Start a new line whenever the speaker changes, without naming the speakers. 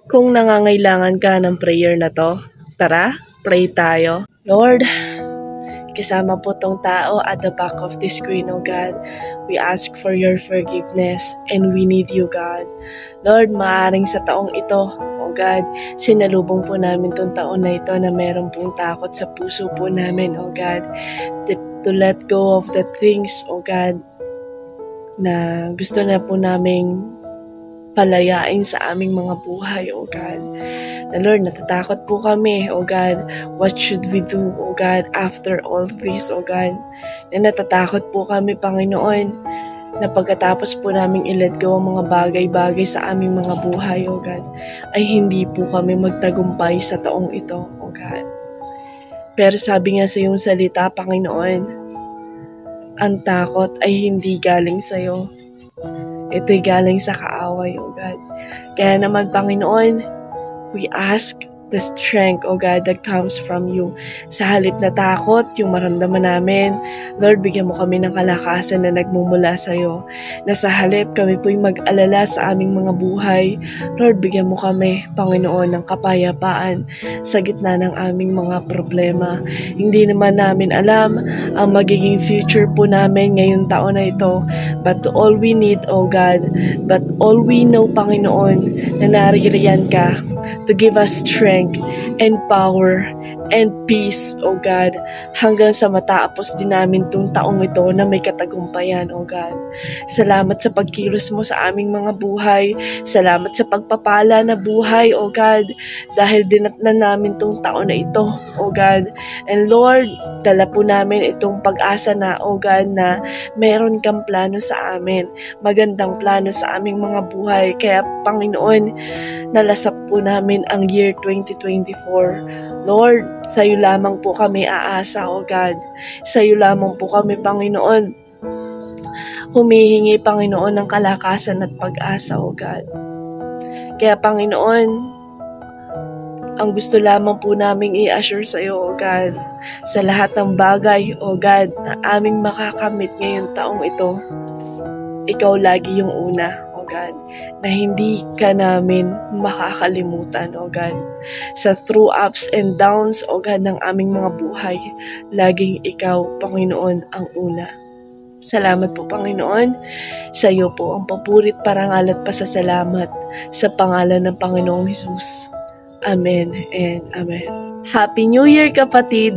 Kung nangangailangan ka ng prayer na to, tara, pray tayo. Lord, kasama po tong tao at the back of the screen, oh God. We ask for your forgiveness and we need you, God. Lord, maaring sa taong ito, oh God, sinalubong po namin tong taon na ito na meron pong takot sa puso po namin, oh God. To let go of the things, oh God, na gusto na po naming palayain sa aming mga buhay, oh God. Na Lord, natatakot po kami, oh God. What should we do, oh God, after all this, oh God? Na natatakot po kami, Panginoon, na pagkatapos po naming i-let go ang mga bagay-bagay sa aming mga buhay, oh God, ay hindi po kami magtagumpay sa taong ito, oh God. Pero sabi nga sa iyong salita, Panginoon, ang takot ay hindi galing sa iyo. Ito'y galing sa kaaway, oh God. Kaya naman, Panginoon, we ask the strength, oh God, that comes from you. Sa halip na takot, yung maramdaman namin, Lord, bigyan mo kami ng kalakasan na nagmumula sa iyo. Na sa halip kami po'y mag-alala sa aming mga buhay, Lord, bigyan mo kami, Panginoon, ng kapayapaan sa gitna ng aming mga problema. Hindi naman namin alam ang magiging future po namin ngayong taon na ito, but all we need, oh God, but all we know, Panginoon, na naririyan ka to give us strength and power and peace, oh God, hanggang sa matapos din namin itong taong ito na may katagumpayan, oh God. Salamat sa pagkilos mo sa aming mga buhay. Salamat sa pagpapala na buhay, oh God, dahil dinatnan namin itong taon na ito, oh God. And Lord, dala po namin itong pag-asa na, oh God, na meron kang plano sa amin. Magandang plano sa aming mga buhay. Kaya, Panginoon, nalasap po namin ang year 2024. Lord, sa iyo lamang po kami aasa, O God. Sa iyo lamang po kami, Panginoon, humihingi, Panginoon, ng kalakasan at pag-asa, O God. Kaya, Panginoon, ang gusto lamang po naming i-assure sa iyo, O God, sa lahat ng bagay, O God, na aming makakamit ngayong taong ito, ikaw lagi yung una, O God, na hindi ka namin makakalimutan, O God. Sa through ups and downs, O God, ng aming mga buhay, laging ikaw, Panginoon, ang una. Salamat po, Panginoon. Sa iyo po ang papurit, parangal at pasasalamat sa pangalan ng Panginoong Hesus. Amen and Amen. Happy New Year, kapatid!